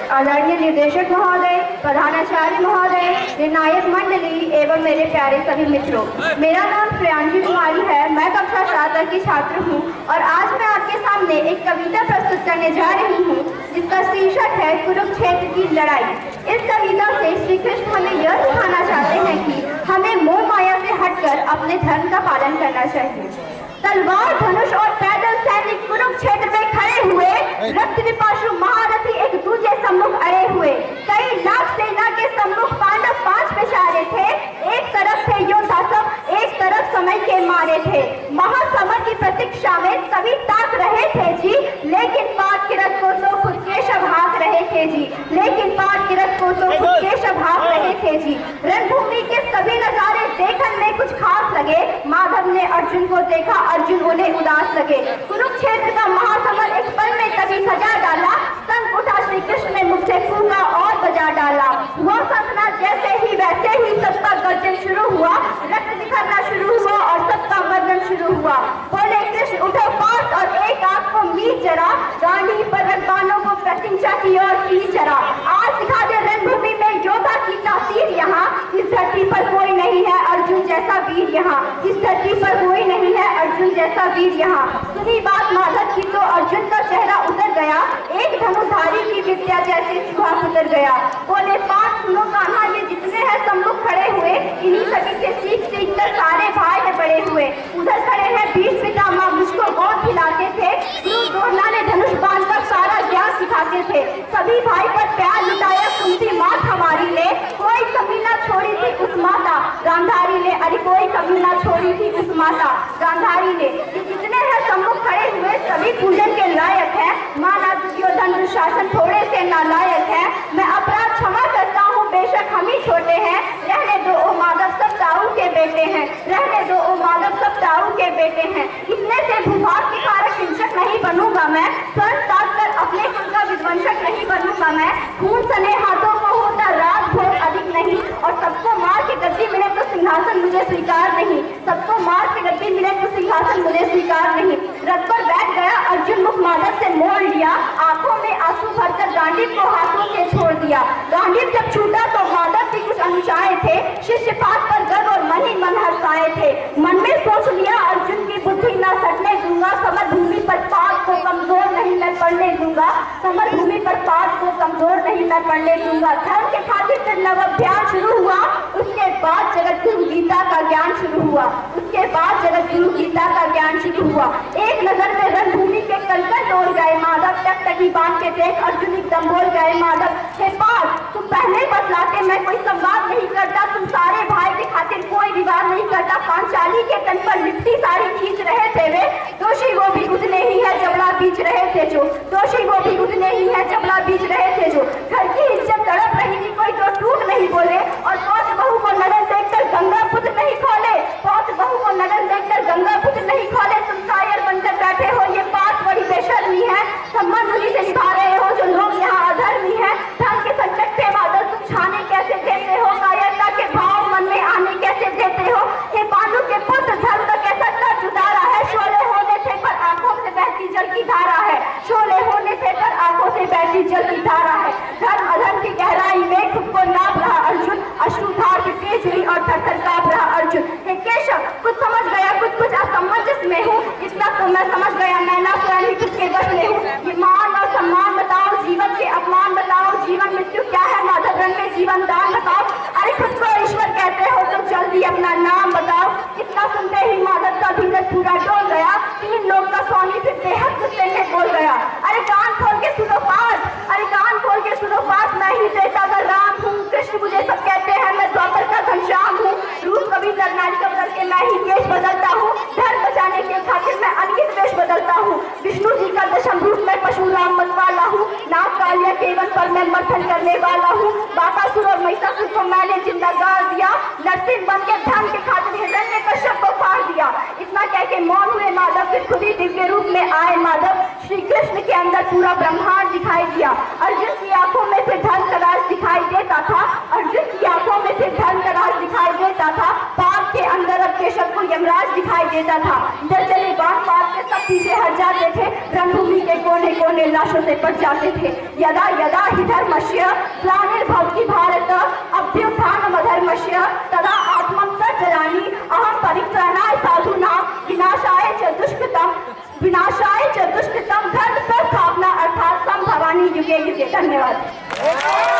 आदरणीय निर्देशक महोदय, प्रधानाचार्य महोदय, निर्णायक मंडली एवं मेरे प्यारे सभी मित्रों, मेरा नाम श्रेयांशी कुमारी है। मैं कक्षा 7 की छात्र हूँ और आज मैं आपके सामने एक कविता प्रस्तुत करने जा रही हूँ जिसका शीर्षक है कुरुक्षेत्र की लड़ाई। इस कविता से श्री कृष्ण हमें यह सिखाना चाहते हैं कि हमें मोह माया से हटकर अपने धर्म का पालन करना चाहिए। तलवार, धनुष और पैदल सैनिक कुरुक्षेत्र में खड़े हुए, रक्त पिपासु महारथी एक दूसरे सम्मुख अड़े हुए। कई लाख सेना के सम्मुख पांडव 5 बेचारे थे। एक तरफ थे योद्धा सब, एक तरफ समय के मारे थे। महासमर की प्रतीक्षा में सभी ताक रहे थे जी, लेकिन पाठ के रथ को तो खुद केशव हाँक रहे थे जी, लेकिन पाठ के रथ को तो खुद केशव हाँक रहे थे जी। रणभूमि के सभी नजारे देखने में कुछ खास लगे। माधव ने अर्जुन को देखा, अर्जुन उन्हें उदास लगे। कुरुक्षेत्र का महासमर एक पल में तभी सजा डाला। संग उठा श्री कृष्ण ने मुझसे फूंका और बजा डाला। वो सपना जैसे ही वैसे ही सबका गर्जन शुरू हुआ, रक्त निखरना शुरू हुआ और सबका मर्दन शुरू हुआ। बोले कृष्ण उठो पार्थ और एक आंख को मीट जरा, गांधी पर रथबानों को प्रतीक्षा की और की जरा। आज दिखा दे रणभूमि में योद्धा की तासीर यहाँ, इस धरती पर कोई नहीं है अर्जुन जैसा वीर यहाँ, इस धरती पर कोई नहीं है अर्जुन जैसा वीर यहाँ। सुनी बात माधव की तो अर्जुन का चेहरा उतर गया, एक धनुधारी की विद्या जैसे चूहा उतर गया। बोले पार्थ सुनो कान्हा, ये जितने हैं सम्मुख खड़े हुए, इन्हीं सभी से सीख सीख कर सारे भाई है बड़े हुए। उधर खड़े हैं भीष्म पितामह, मुझको गोद खिलाते थे। गुरु द्रोणाचार्य ने धनुष बांधकर सारा ज्ञान सिखाते थे। सभी भाई पर प्यार लुटाया कुंती मात हमारी ने, कोई कमी ना छोड़ी थी उस माता गांधारी ने, अरे कोई कमी ना छोड़ी थी उस माता गांधारी ने। ये जितने हैं सम्मुख खड़े हुए सभी पूजन के लायक हैं। माना दुर्योधन दुशासन थोड़े से नालायक है। मैं अपराध क्षमा करता हूँ बेशक हम ही छोटे हैं, रहने दो ओ माधव सब ताऊ के बेटे हैं, रहने दो ओ माधव सब ताऊ के बेटे हैं। इतने से भूभाग के कारक हिंसक नहीं बनूंगा मैं, स्वर्ण ताक कर अपने कुल का विध्वंसक नहीं बनूंगा मैं। खून सने हाथों को होता राज भोग अधिक नहीं, और सबको मार के गद्दी मिले तो सिंहासन मुझे स्वीकार नहीं, सबको मार के गद्दी मिले तो सिंहासन मुझे स्वीकार नहीं। रथ पर बैठ गया अर्जुन मुख माधव से मोड़ लिया, आंखों में आंसू भरकर गांडीव को हाथों से छोड़ दिया। गांडीव जब छूटा तो माधव भी कुछ अनुचाए थे, शिष्य पात पर गर्व और मन ही मन हर्षाए थे। मन में सोच लिया अर्जुन की बुद्धि न सटने दूंगा, समर भूमि पर पाद को कमजोर नहीं मैं पड़ने दूंगा, समर भूमि पर पाद को कमजोर नहीं मैं पड़ने दूंगा। धर्म के खातिर फिर नव अभियान शुरू हुआ, उसके बाद जगत गुरु गीता का ज्ञान शुरू हुआ, उसके बाद जगत गुरु गीता का ज्ञान शुरू हुआ। एक नजर में रणभूमि के कंकर डोल गए माधव, टक टकी बांध के देख अर्जुन एकदम बोल गए माधव, हे पार्थ तुम पहले बतलाते मैं कोई संवाद नहीं करता, तुम सारे भाई के खातिर कोई विवाद नहीं करता। पांचाली के तन पर लिपटी साड़ी खींच रहे थे वे, दोषी वो भी उतने ही है जबड़ा बीच रहे थे जो, दोषी वो भी उतने ही है जबड़ा बीच रहे थे जो। घर की इज्जत तड़प रही थी कोई तो टूट नहीं बोले, और पौध बहू को नगन देखकर गंगा पुत्र नहीं खोले, पौध बहू को नगन देखकर गंगा पुत्र नहीं खोले। तुम कायर बनकर बैठे हो, ये बात बड़ी बेशर्मी है, संबंध उन्हीं से निभा रहे हो जो लोग यहाँ अधर्मी है। धन के संकट पे बादल तुम छाने कैसे देते हो, कायरता के भाव मन में आने कैसे देते हो। ये पांडु के पुत्र धर्म का कैसा कर्ज उतारा है, शोले होने थे पर आंखों से बहती जल की धारा है, शोले होने थे पर आंखों से बहती जल की धारा है। धर्म अधर्म की गहराई में खुद को नाप रहा अर्जुन, अश्रुधार की तेज हुई और थर थर कांप रहा अर्जुन। हे केशव कुछ समझ गया, कुछ असमंजस में हूँ, इतना तो मैं समझ गया मैं ना स्वयं खुद के वश में हूँ। ये मान और सम्मान बताओ, जीवन के अपमान बताओ, जीवन मृत्यु क्या है माधव रंग में जीवन दान बताओ। अरे खुद को ईश्वर कहते हो तो जल्दी अपना नाम बताओ। इतना सुनते ही माधव का धीरज पूरा डोल गया, 3 लोग का स्वामी फिर बेहद गुस्से में बोल गया, अरे कान खोल के सुनो पाठ, अरे कान खोल के सुनो पाठ, मैं ही देता का राम हूँ, कृष्ण मुझे सब कहते हैं, मैं द्वापर का घनश्याम हूँ, रूप कभी नर नारी का बदल के मैं ही वेश बदलता हूँ, धर्म बचाने के खातिर मैं अनगित वेश बदलता हूँ। विष्णु जी का दशम रूप मैं परशुराम मन वाला हूँ, नाग कालिया केवल पर मैं मर्थन करने वाला हूँ, बाकासुर और महिषासुर को मैंने जिंदा गाड़ दिया, नरसिंह बन के धर्म के खातिर हिरण्य कश्यप को फाड़ दिया। इतना कह के मौन हुए माधव, फिर खुद ही दिव्य रूप में आए माधव। श्री कृष्ण के अंदर पूरा ब्रह्मांड दिखाई दिया। अर्जुन की आंखों में से धर्म का राज दिखाई देता था, अर्जुन की आंखों में से धर्म का राज दिखाई देता था। पाप के अंदर अब केशव को यमराज दिखाई देता था। इधर चले बाण मार के सब पीछे हट जाते थे, रणभूमि के कोने कोने लाशों से पट जाते थे। यदा यदा हि धर्मस्य ग्लानिर्भवति भारत अभ्युत्थानमधर्मस्य तदा आत्मं सज्जनानि अहं परित्राणाय साधूनां विनाशाय च दुष्कृतम धर्म संस्थापना अर्थात संभवानी युगे युगे। धन्यवाद।